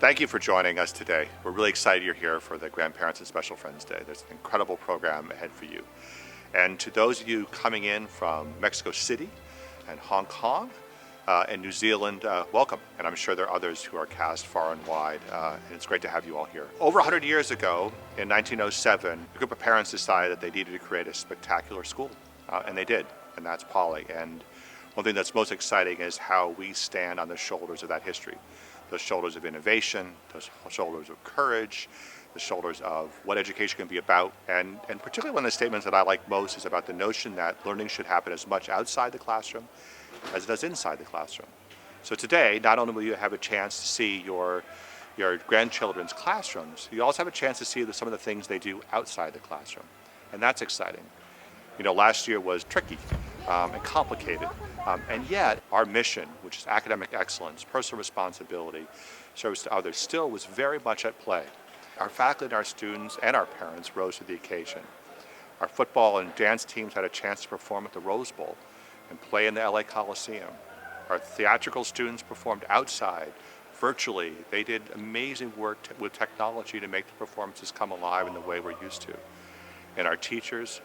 Thank you for joining us today. We're really excited you're here for the Grandparents and Special Friends Day. There's an incredible program ahead for you. And to those of you coming in from Mexico City and Hong Kong and New Zealand, welcome. And I'm sure there are others who are cast far and wide, and it's great to have you all here. Over 100 years ago, in 1907, a group of parents decided that they needed to create a spectacular school, and they did, and that's Poly. And one thing that's most exciting is how we stand on the shoulders of that history. The shoulders of innovation, the shoulders of courage, the shoulders of what education can be about. And particularly one of the statements that I like most is about the notion that learning should happen as much outside the classroom as it does inside the classroom. So today, not only will you have a chance to see your grandchildren's classrooms, you also have a chance to see some of the things they do outside the classroom. And that's exciting. You know, last year was tricky and complicated, and yet our mission, which is academic excellence, personal responsibility, service to others, still was very much at play. Our faculty and our students and our parents rose to the occasion. Our football and dance teams had a chance to perform at the Rose Bowl and play in the LA Coliseum. Our theatrical students performed outside, virtually. They did amazing work with technology to make the performances come alive in the way we're used to. And our teachers,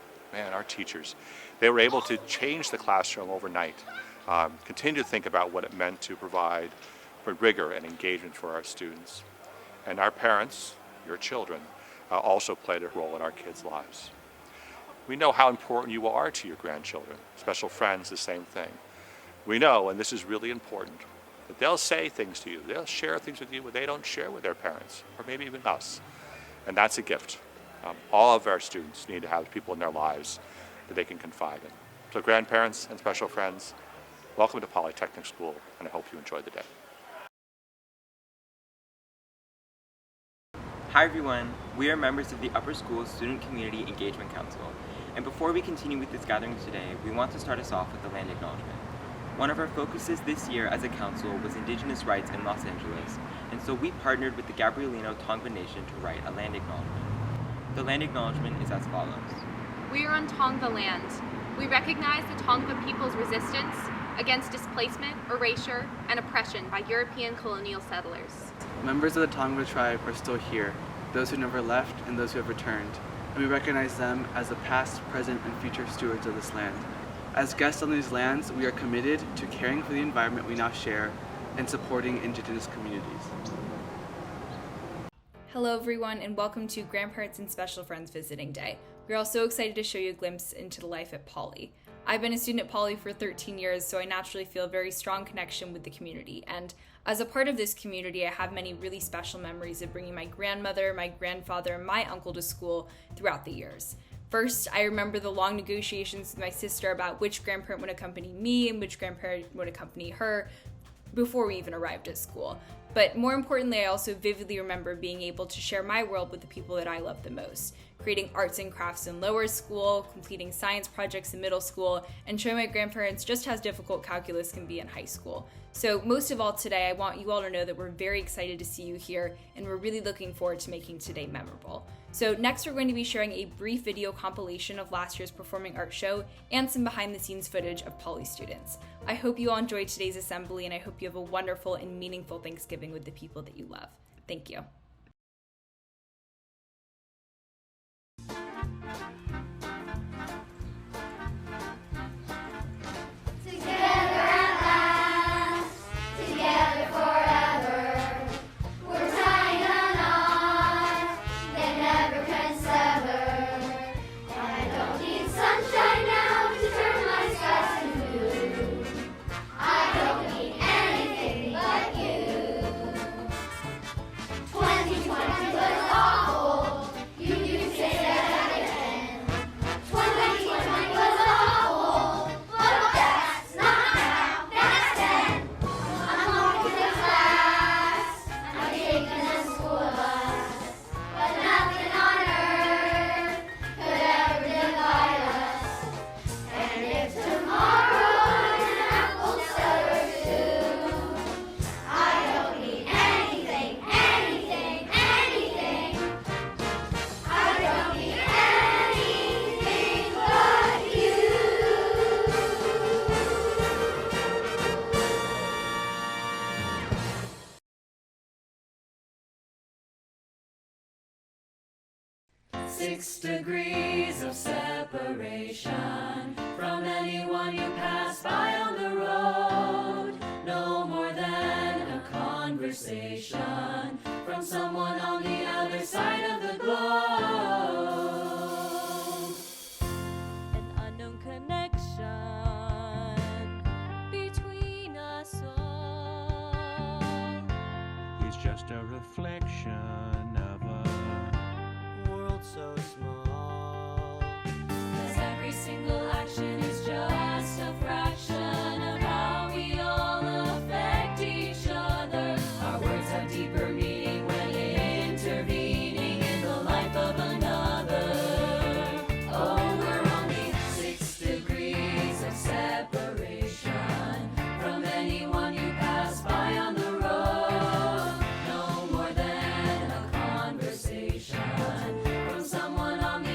they were able to change the classroom overnight, continue to think about what it meant to provide for rigor and engagement for our students. And our parents, your children, also played a role in our kids' lives. We know how important you are to your grandchildren. Special friends, the same thing. We know, and this is really important, that they'll say things to you, they'll share things with you that they don't share with their parents, or maybe even us. And that's a gift. All of our students need to have people in their lives that they can confide in. So grandparents and special friends, welcome to Polytechnic School, and I hope you enjoy the day. Hi everyone, we are members of the Upper School Student Community Engagement Council, and before we continue with this gathering today, we want to start us off with the land acknowledgement. One of our focuses this year as a council was Indigenous rights in Los Angeles, and so we partnered with the Gabrielino Tongva Nation to write a land acknowledgement. The land acknowledgement is as follows. We are on Tongva land. We recognize the Tongva people's resistance against displacement, erasure, and oppression by European colonial settlers. Members of the Tongva tribe are still here, those who never left and those who have returned, and we recognize them as the past, present, and future stewards of this land. As guests on these lands, we are committed to caring for the environment we now share and supporting Indigenous communities. Hello everyone, and welcome to Grandparents and Special Friends Visiting Day. We're all so excited to show you a glimpse into the life at Poly. I've been a student at Poly for 13 years, so I naturally feel a very strong connection with the community. And as a part of this community, I have many really special memories of bringing my grandmother, my grandfather, and my uncle to school throughout the years. First, I remember the long negotiations with my sister about which grandparent would accompany me and which grandparent would accompany her before we even arrived at school. But more importantly, I also vividly remember being able to share my world with the people that I love the most, creating arts and crafts in lower school, completing science projects in middle school, and showing my grandparents just how difficult calculus can be in high school. So most of all today, I want you all to know that we're very excited to see you here, and we're really looking forward to making today memorable. So next we're going to be sharing a brief video compilation of last year's performing arts show and some behind the scenes footage of Poly students. I hope you all enjoyed today's assembly, and I hope you have a wonderful and meaningful Thanksgiving with the people that you love. Thank you. 6 degrees of separation from anyone you pass by on the road. No more than a conversation from someone on the other side of the globe. An unknown connection between us all. He's just a reflection of a world so small. 'Cause every single action is just a fraction of how we all affect each other. Our words have deeper meaning when intervening in the life of another. Oh, we're only 6 degrees of separation from anyone you pass by on the road. No more than a conversation from someone on the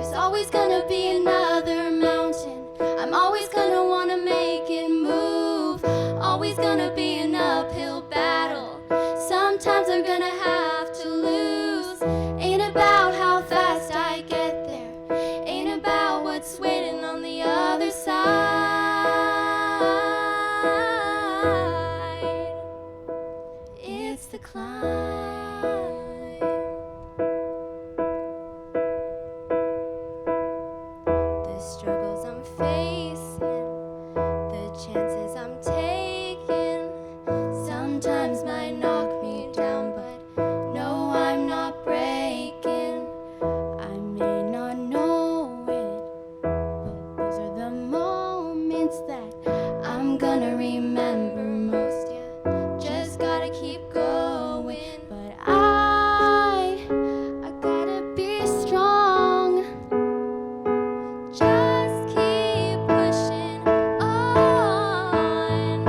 There's always gonna be another mountain. I'm always gonna wanna make it move. Always gonna be an uphill battle. Sometimes I'm gonna have to lose. Ain't about how fast I get there. Ain't about what's waiting on the other side. It's the climb. The struggles I'm facing, the chances I'm taking, sometimes might knock me down, but no, I'm not breaking. I may not know it, but these are the moments that I'm gonna remember most. Yeah, just gotta keep going, but I gotta be strong. Just keep pushing on.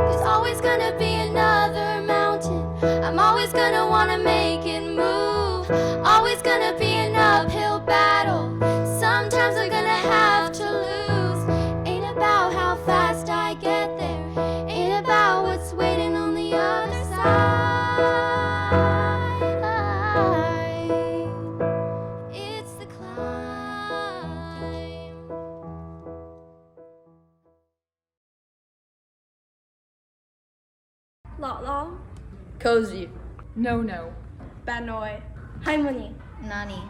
There's always gonna be another mountain. I'm always gonna wanna make it move. Always gonna be an uphill battle. Sometimes I'm gonna have to lose. Ain't about how fast I get there. Ain't about what's waiting on the other side. It's the climb. Lala, Cozy. No, Banoy, Harmony, Nani.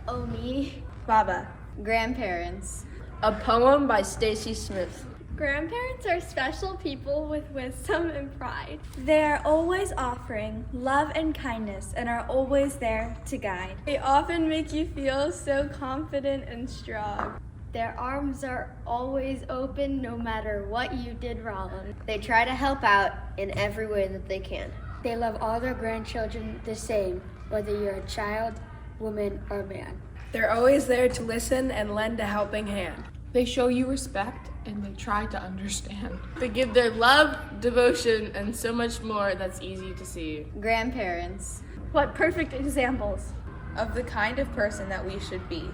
Omi. Baba. Grandparents. A poem by Stacy Smith. Grandparents are special people with wisdom and pride. They are always offering love and kindness and are always there to guide. They often make you feel so confident and strong. Their arms are always open no matter what you did wrong. They try to help out in every way that they can. They love all their grandchildren the same, whether you're a child, woman, or man. They're always there to listen and lend a helping hand. They show you respect and they try to understand. They give their love, devotion, and so much more that's easy to see. Grandparents. What perfect examples Of the kind of person that we should be.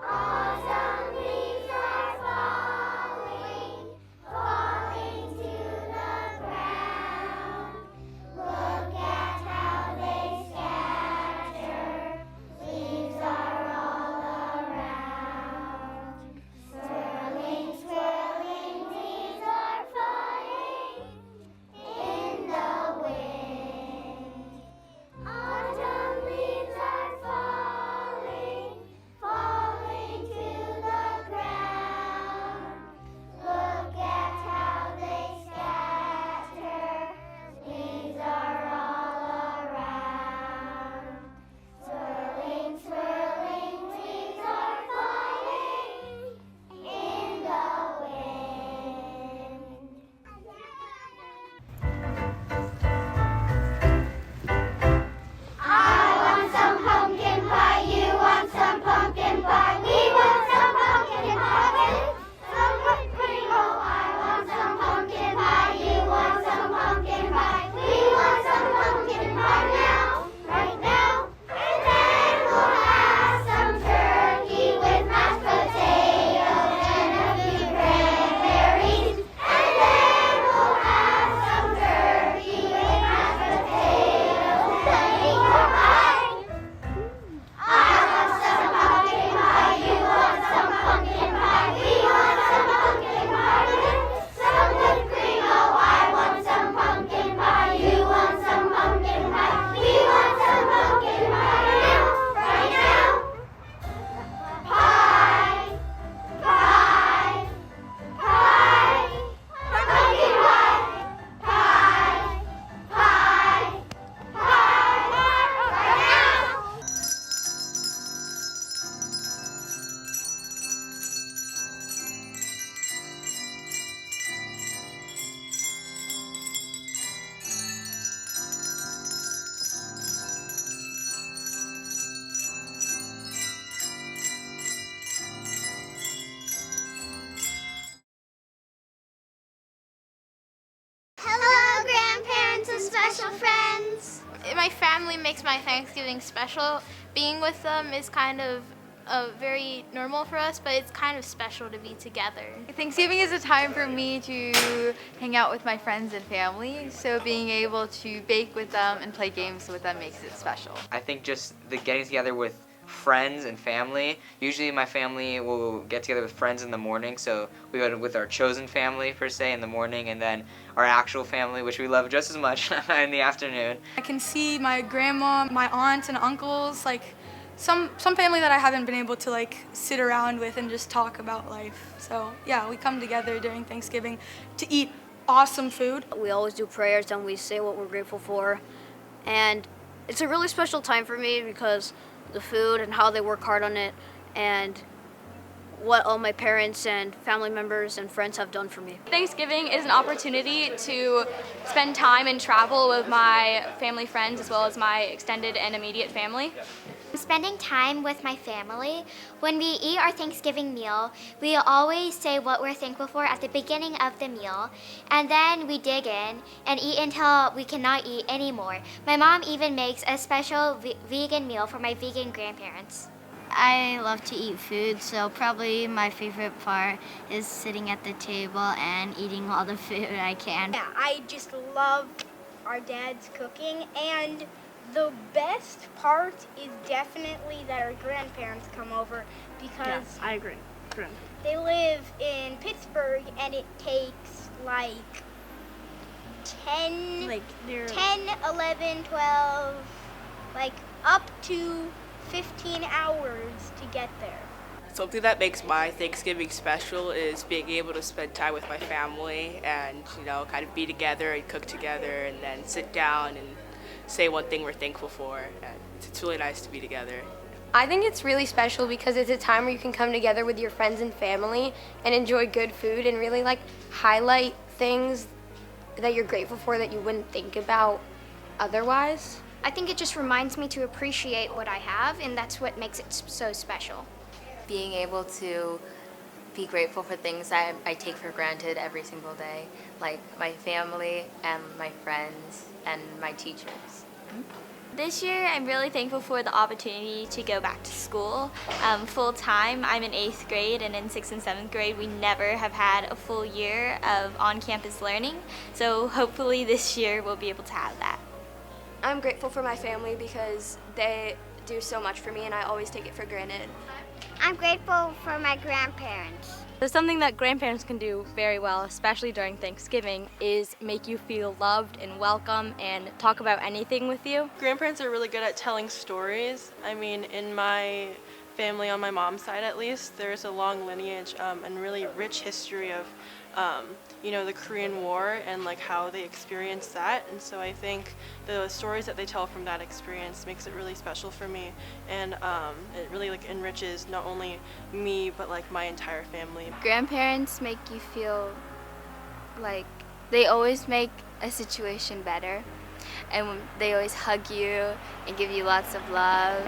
Autumn leaves are falling, falling to the ground. Look at how they scatter, leaves are all around. Swirling, swirling, leaves are falling, my family makes my Thanksgiving special. Being with them is kind of very normal for us, but it's kind of special to be together. Thanksgiving is a time for me to hang out with my friends and family, so being able to bake with them and play games with them makes it special. I think just the getting together with friends and family. Usually my family will get together with friends in the morning, so we go with our chosen family per se in the morning, and then our actual family, which we love just as much, in the afternoon. I can see my grandma, my aunts and uncles, like some family that I haven't been able to like sit around with and just talk about life. So yeah, we come together during Thanksgiving to eat awesome food. We always do prayers and we say what we're grateful for. And it's a really special time for me because the food and how they work hard on it and what all my parents and family members and friends have done for me. Thanksgiving is an opportunity to spend time and travel with my family friends as well as my extended and immediate family. Spending time with my family. When we eat our Thanksgiving meal, we always say what we're thankful for at the beginning of the meal, and then we dig in and eat until we cannot eat anymore. My mom even makes a special vegan meal for my vegan grandparents. I love to eat food, so probably my favorite part is sitting at the table and eating all the food I can. Yeah, I just love our dad's cooking, and the best part is definitely that our grandparents come over because Yeah, I agree. they live in Pittsburgh and it takes like 10, 11, 12, like up to 15 hours to get there. Something that makes my Thanksgiving special is being able to spend time with my family and, kind of be together and cook together and then sit down and say one thing we're thankful for. And it's really nice to be together. I think it's really special because it's a time where you can come together with your friends and family and enjoy good food and really highlight things that you're grateful for that you wouldn't think about otherwise. I think it just reminds me to appreciate what I have, and that's what makes it so special. Being able to be grateful for things that I take for granted every single day, like my family and my friends and my teachers. This year, I'm really thankful for the opportunity to go back to school full time. I'm in 8th grade, and in 6th and 7th grade, we never have had a full year of on-campus learning. So hopefully this year we'll be able to have that. I'm grateful for my family because they do so much for me and I always take it for granted. I'm grateful for my grandparents. There's something that grandparents can do very well, especially during Thanksgiving, is make you feel loved and welcome and talk about anything with you. Grandparents are really good at telling stories. I mean, in my family, on my mom's side at least, there's a long lineage and really rich history of the Korean War and how they experienced that. And so I think the stories that they tell from that experience makes it really special for me, and it really enriches not only me but my entire family. Grandparents make you feel like they always make a situation better, and they always hug you and give you lots of love,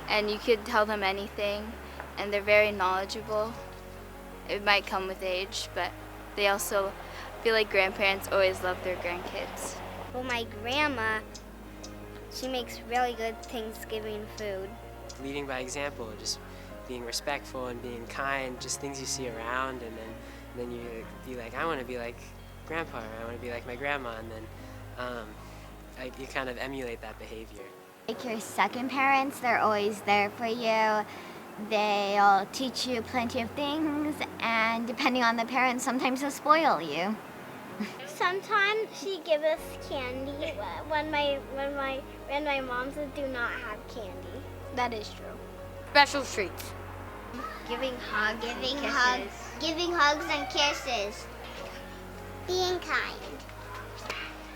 and you could tell them anything, and they're very knowledgeable. It might come with age, but they also feel like grandparents always love their grandkids. Well, my grandma, she makes really good Thanksgiving food. Leading by example, just being respectful and being kind, just things you see around, and then you be like, I want to be like Grandpa, or I want to be like my grandma, and then you kind of emulate that behavior. Like your second parents, they're always there for you. They'll teach you plenty of things, and depending on the parents, sometimes they'll spoil you. Sometimes she gives us candy when my moms do not have candy. That is true. Special treats. Giving hugs and kisses. Being kind.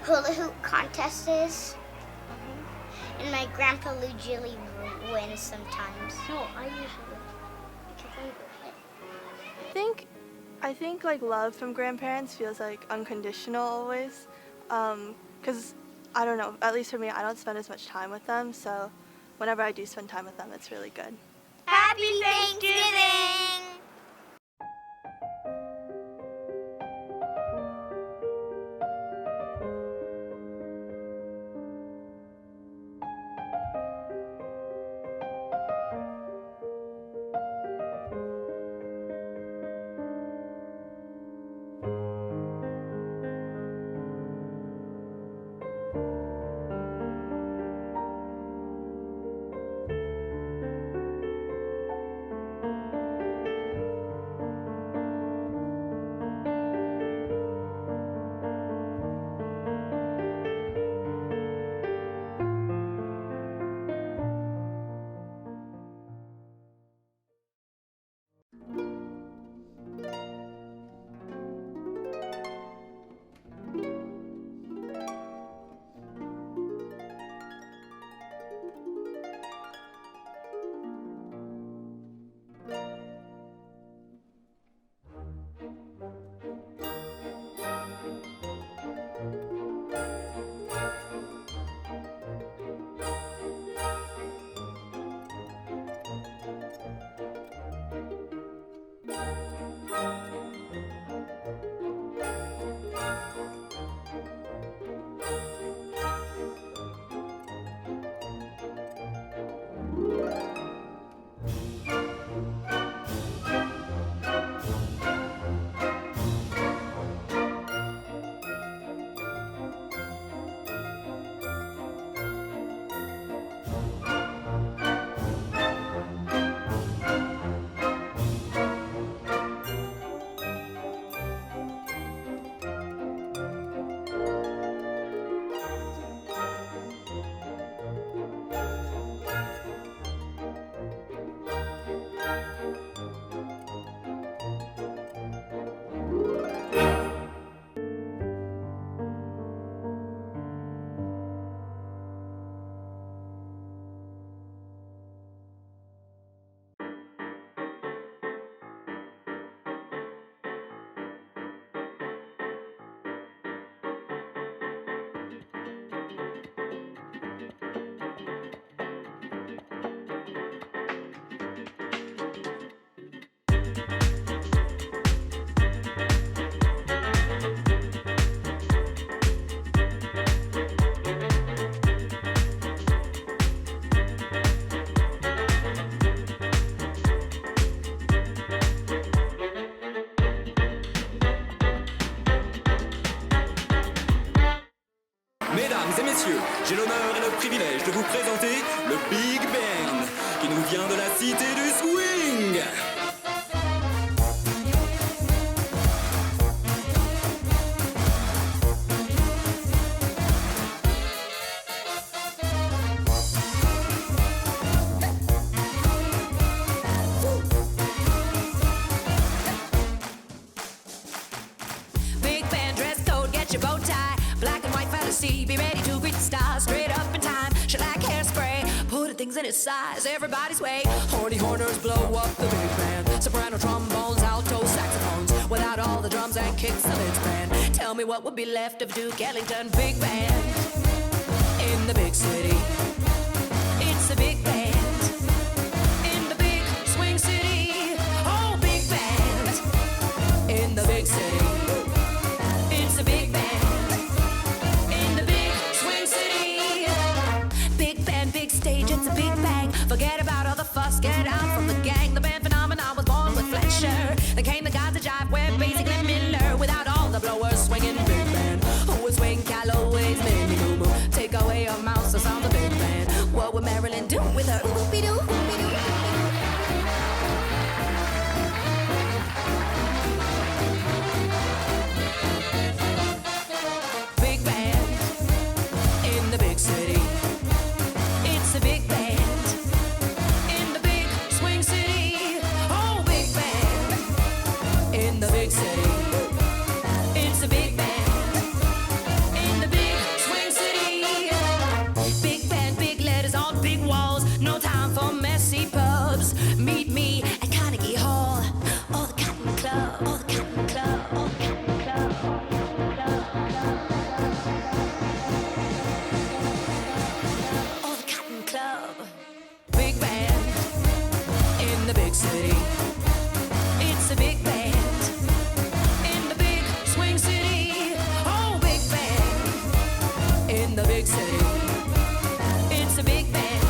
Hula hoop contests. And my grandpa usually wins sometimes. No, I usually because I'm good. I think love from grandparents feels unconditional always, because I don't know, at least for me, I don't spend as much time with them, so whenever I do spend time with them, it's really good. Happy Thanksgiving! Mesdames et messieurs, j'ai l'honneur et le privilège de vous présenter le Big Band, qui nous vient de la cité du swing. Big band dress code, get your bow tie. Black and white fantasy, be ready to greet the stars. Straight up in time, shellac hairspray. Putting things in its size, everybody's way. Horny horners blow up the big band. Soprano trombones, alto saxophones. Without all the drums and kicks of its band. Tell me what would be left of Duke Ellington. Big band in the big city. It's the big band in the big swing city. Oh, big band in the big city. It's a big band in the big swing city. Big band, big stage, it's a big bang. Forget about all the fuss, get out from the gang. The band phenomenon was born with Fletcher. Then came the guys that jive with basically Miller. Without all the blowers swinging big band. Who would swing Calloway's Minnie Moo Moo? Take away a mouse, the sound of big band. What would Marilyn do with her oopie-doo, oopie-doo? Big band in the big city. It's a big band in the big swing city. Oh, big band in the big city. It's a big band in the big swing city. Big band, big letters on big walls. No time for messy pubs. Meet me at Carnegie Hall or the Cotton Club, or the Cotton Club, or the Cotton Club. Or the Cotton Club. Big band in the big city. It's a big band in the big swing city. Oh, big band in the big city. It's a big band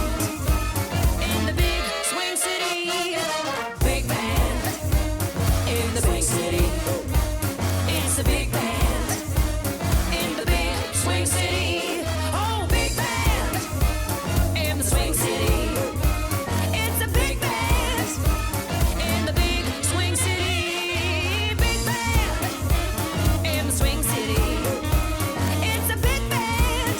in the big swing city. Big band in the big city. It's a big band in the big swing city. Oh, big band in the swing city. It's a big band in the big swing city. Big band in the swing city. It's a big band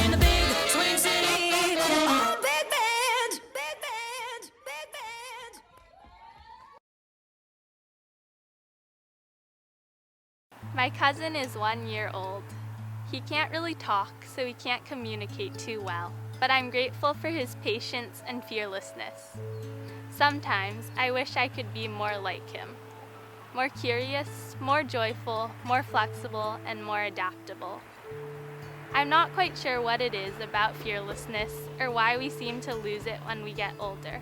in the big swing city. Oh, big band, big band, big band. My cousin is 1 year old. He can't really talk, so he can't communicate too well, but I'm grateful for his patience and fearlessness. Sometimes I wish I could be more like him. More curious, more joyful, more flexible, and more adaptable. I'm not quite sure what it is about fearlessness or why we seem to lose it when we get older.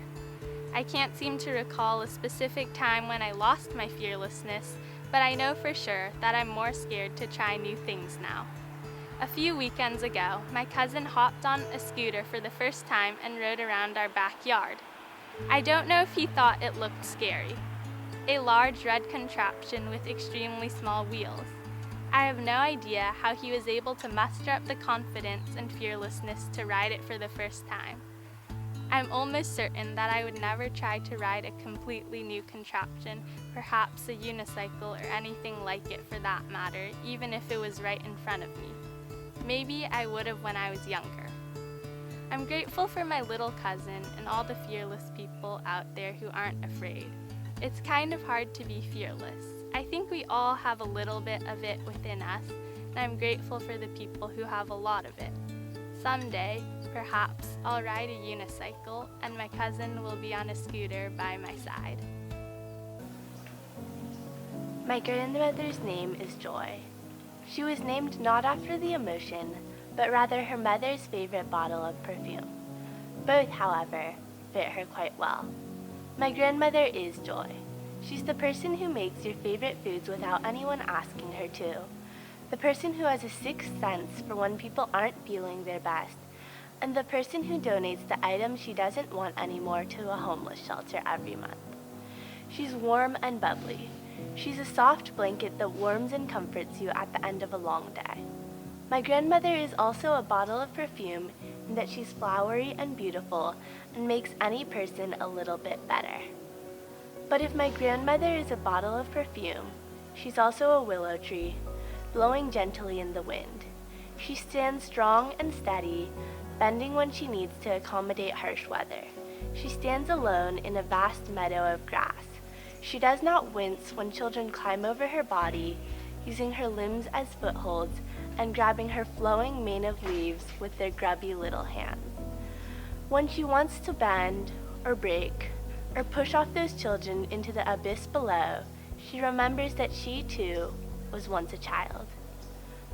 I can't seem to recall a specific time when I lost my fearlessness, but I know for sure that I'm more scared to try new things now. A few weekends ago, my cousin hopped on a scooter for the first time and rode around our backyard. I don't know if he thought it looked scary. A large red contraption with extremely small wheels. I have no idea how he was able to muster up the confidence and fearlessness to ride it for the first time. I'm almost certain that I would never try to ride a completely new contraption, perhaps a unicycle or anything like it for that matter, even if it was right in front of me. Maybe I would have when I was younger. I'm grateful for my little cousin and all the fearless people out there who aren't afraid. It's kind of hard to be fearless. I think we all have a little bit of it within us, and I'm grateful for the people who have a lot of it. Someday, perhaps, I'll ride a unicycle and my cousin will be on a scooter by my side. My grandmother's name is Joy. She was named not after the emotion, but rather her mother's favorite bottle of perfume. Both, however, fit her quite well. My grandmother is Joy. She's the person who makes your favorite foods without anyone asking her to. The person who has a sixth sense for when people aren't feeling their best, and the person who donates the items she doesn't want anymore to a homeless shelter every month. She's warm and bubbly. She's a soft blanket that warms and comforts you at the end of a long day. My grandmother is also a bottle of perfume in that she's flowery and beautiful and makes any person a little bit better. But if my grandmother is a bottle of perfume, she's also a willow tree, blowing gently in the wind. She stands strong and steady, bending when she needs to accommodate harsh weather. She stands alone in a vast meadow of grass. She does not wince when children climb over her body, using her limbs as footholds and grabbing her flowing mane of leaves with their grubby little hands. When she wants to bend or break or push off those children into the abyss below, she remembers that she too was once a child.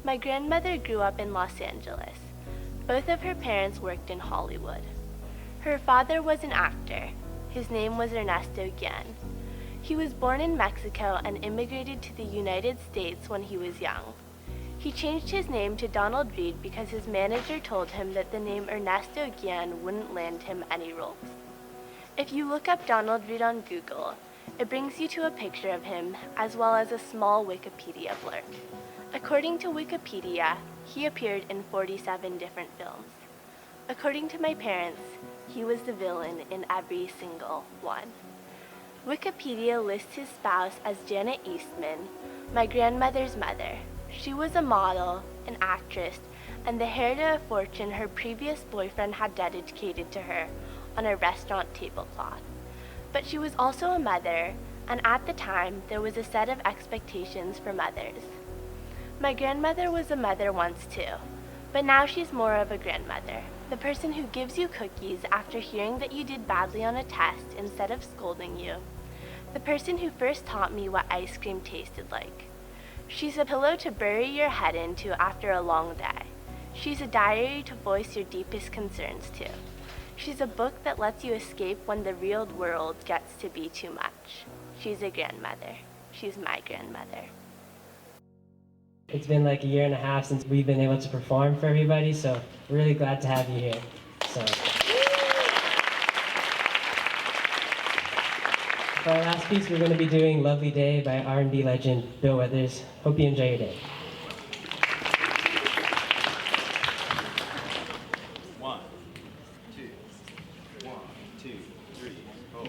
My grandmother grew up in Los Angeles. Both of her parents worked in Hollywood. Her father was an actor. His name was Ernesto Guillen. He was born in Mexico and immigrated to the United States when he was young. He changed his name to Donald Reed because his manager told him that the name Ernesto Guillen wouldn't land him any roles. If you look up Donald Reed on Google, it brings you to a picture of him as well as a small Wikipedia blurb. According to Wikipedia, he appeared in 47 different films. According to my parents, he was the villain in every single one. Wikipedia lists his spouse as Janet Eastman, my grandmother's mother. She was a model, an actress, and the heir to a fortune her previous boyfriend had dedicated to her on a restaurant tablecloth. But she was also a mother, and at the time, there was a set of expectations for mothers. My grandmother was a mother once too, but now she's more of a grandmother, the person who gives you cookies after hearing that you did badly on a test instead of scolding you, the person who first taught me what ice cream tasted like. She's a pillow to bury your head into after a long day. She's a diary to voice your deepest concerns to. She's a book that lets you escape when the real world gets to be too much. She's a grandmother. She's my grandmother. It's been like a year and a half since we've been able to perform for everybody, so we're really glad to have you here. So, for our last piece, we're going to be doing Lovely Day by R&B legend Bill Withers. Hope you enjoy your day. One, two, three, four.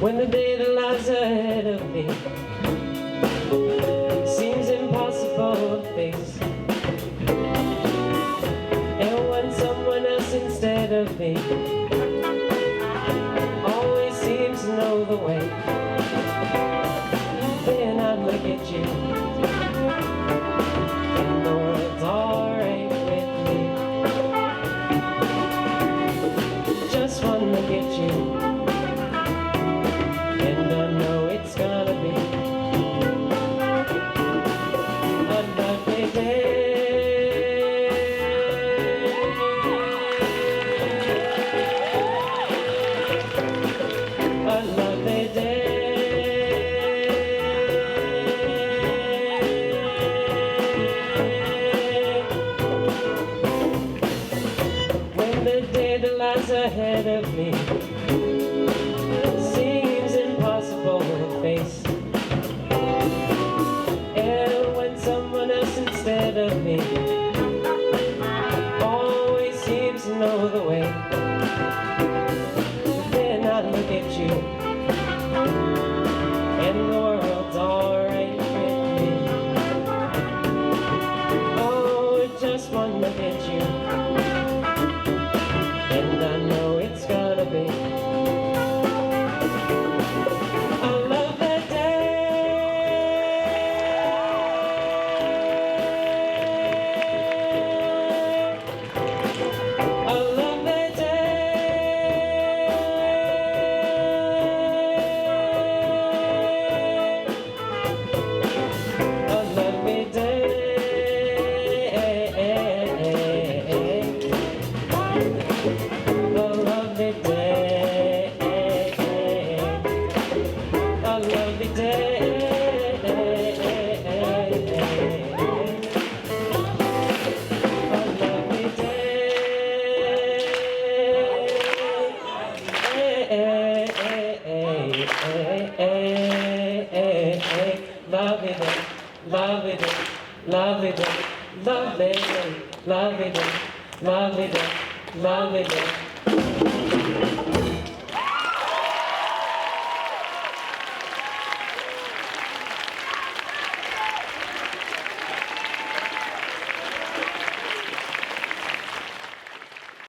When the day that lies ahead of me seems impossible to face, and when someone else instead of me always seems to know the way, then I look at you and the world's alright with me. Just one look at you and I know it's gonna be lovely day, lovely day, lovely day, lovely day, lovely day, lovely day, lovely day.